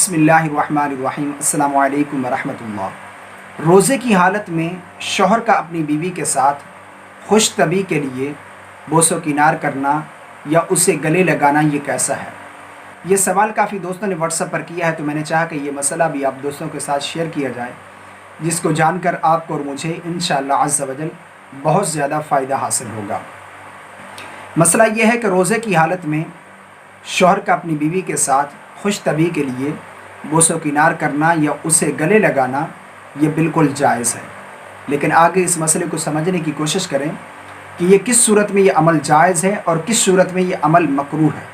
बिस्मिल्लाहिर्रहमानिर्रहीम अस्सलामु अलैकुम वरहमतुल्लाह। रोज़े की हालत में शौहर का अपनी बीवी के साथ खुश तबी के लिए बोसो किनार करना या उसे गले लगाना ये कैसा है? ये सवाल काफ़ी दोस्तों ने व्हाट्सएप पर किया है, तो मैंने चाहा कि ये मसला भी आप दोस्तों के साथ शेयर किया जाए, जिसको जानकर आपको और मुझे इंशाअल्लाह अज़्ज़ व जल बहुत ज़्यादा फ़ायदा हासिल होगा। मसला ये है कि रोज़े की हालत में शौहर का अपनी बीवी के साथ खुश तबी के लिए बोसो किनार करना या उसे गले लगाना ये बिल्कुल जायज़ है। लेकिन आगे इस मसले को समझने की कोशिश करें कि ये किस सूरत में ये अमल जायज़ है और किस सूरत में ये अमल मकरूह है।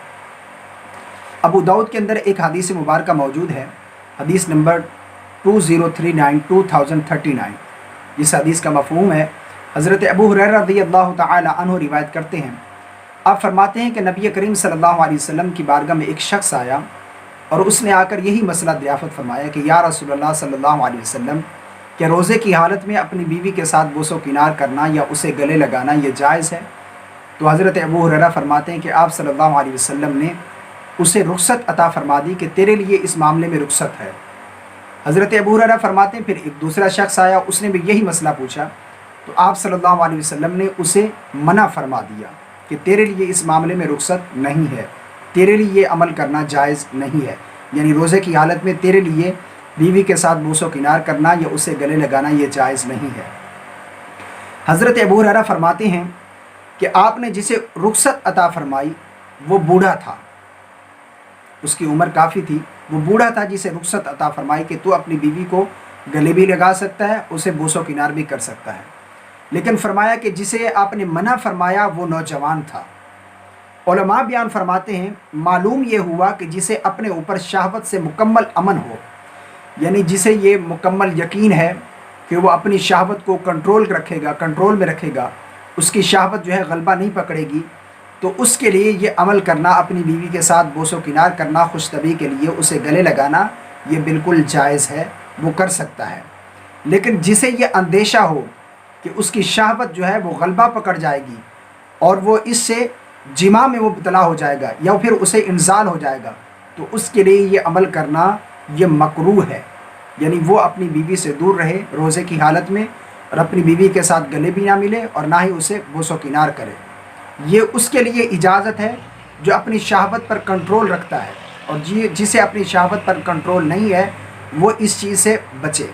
अबू दाऊद के अंदर एक हदीस मुबारक मौजूद है, हदीस नंबर 2039। इस हदीस का मफ़हूम है, हज़रत अबू हुरैरा रज़ियल्लाहु तआला अन्हु रिवायत करते हैं, आप फरमाते हैं कि नबी करीम सल्लल्लाहु अलैहि वसल्लम की बारगाह में एक शख्स आया और उसने आकर यही मसला दरियाफ़त फरमाया कि या रसूलल्लाह सल्लल्लाहु अलैहि वसल्लम, क्या रोज़े की हालत में अपनी बीवी के साथ बोसो किनार करना या उसे गले लगाना ये जायज़ है? तो हज़रत अबू हुरैरा फरमाते हैं कि आप सल्लल्लाहु अलैहि वसल्लम ने उसे रुख्सत अता फरमा दी कि तेरे लिए इस मामले में रुख्सत है। हज़रत अबू हुरैरा फरमाते हैं फिर एक दूसरा शख्स आया, उसने भी यही मसला पूछा, तो आप सल्लल्लाहु अलैहि वसल्लम ने उसे मना फरमा दिया कि तेरे लिए इस मामले में रुख्सत नहीं है, तेरे लिए ये अमल करना जायज़ नहीं है। यानी रोज़े की हालत में तेरे लिए बीवी के साथ बोसो किनार करना या उसे गले लगाना ये जायज़ नहीं है। हज़रत अबू हुरैरा फरमाते हैं कि आपने जिसे रुख्सत अता फरमाई वो बूढ़ा था, उसकी उम्र काफ़ी थी, वो बूढ़ा था जिसे रुख्सत अता फरमाई कि तू अपनी बीवी को गले भी लगा सकता है, उसे बोसो किनार भी कर सकता है। लेकिन फरमाया कि जिसे आपने मना फरमाया वो नौजवान था। उलमा बयान फरमाते हैं, मालूम ये हुआ कि जिसे अपने ऊपर शहवत से मुकम्मल अमन हो, यानी जिसे ये मुकम्मल यकीन है कि वो अपनी शहवत को कंट्रोल में रखेगा, उसकी शहवत जो है गलबा नहीं पकड़ेगी, तो उसके लिए ये अमल करना, अपनी बीवी के साथ बोसो किनार करना, खुश तबी के लिए उसे गले लगाना, ये बिल्कुल जायज़ है, वो कर सकता है। लेकिन जिसे ये अंदेशा हो कि उसकी शहवत जो है वो गलबा पकड़ जाएगी और वो इससे जिमा में मुब्तला हो जाएगा या फिर उसे इंजाल हो जाएगा, तो उसके लिए ये अमल करना ये मकरूह है। यानी वो अपनी बीवी से दूर रहे रोज़े की हालत में और अपनी बीवी के साथ गले भी ना मिले और ना ही उसे बोसो किनार करे। ये उसके लिए इजाज़त है जो अपनी शहवत पर कंट्रोल रखता है, और जिसे अपनी शहवत पर कंट्रोल नहीं है वो इस चीज़ से बचे।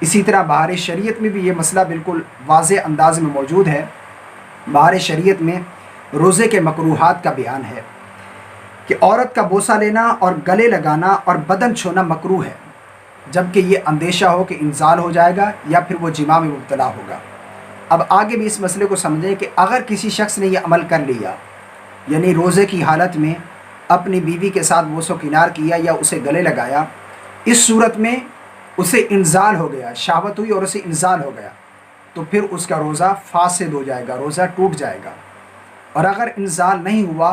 इसी तरह बहार शरीयत में भी ये मसला बिल्कुल वाज़े अंदाज में मौजूद है। बहार शरीयत में रोज़े के मकरूहात का बयान है कि औरत का बोसा लेना और गले लगाना और बदन छूना मकरूह है, जबकि ये अंदेशा हो कि इंजाल हो जाएगा या फिर वो जिमा में मुब्तला होगा। अब आगे भी इस मसले को समझें कि अगर किसी शख्स ने यह अमल कर लिया, यानी रोज़े की हालत में अपनी बीवी के साथ बोसो किनार किया या उसे गले लगाया, इस सूरत में उसे इंजाल हो गया, शहवत हुई और उसे इंजाल हो गया, तो फिर उसका रोज़ा फासिद हो जाएगा, रोज़ा टूट जाएगा। और अगर इंजाल नहीं हुआ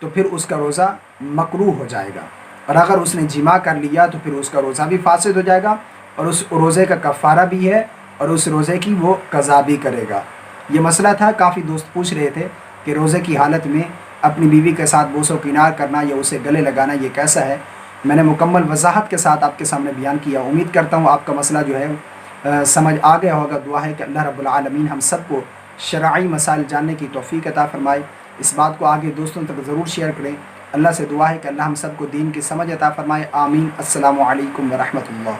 तो फिर उसका रोज़ा मकरूह हो जाएगा, और अगर उसने जिमा कर लिया तो फिर उसका रोज़ा भी फासिद हो जाएगा और उस रोज़े का कफ़ारा भी है और उस रोज़े की वो कज़ा भी करेगा। ये मसला था, काफ़ी दोस्त पूछ रहे थे कि रोज़े की हालत में अपनी बीवी के साथ बोसो किनार करना या उसे गले लगाना ये कैसा है। मैंने मुकम्मल वजाहत के साथ आपके सामने बयान किया। उम्मीद करता हूँ आपका मसला जो है समझ आ गया होगा। दुआ है कि अल्लाह रब्बुल आलमीन हम सबको शरई मसाइल जानने की तौफीक अता फरमाए। इस बात को आगे दोस्तों तक ज़रूर शेयर करें। अल्लाह से दुआ है कि अल्लाह हम सबको दीन की समझ अता फरमाए। आमीन। अस्सलामु अलैकुम व रहमतुल्लाह।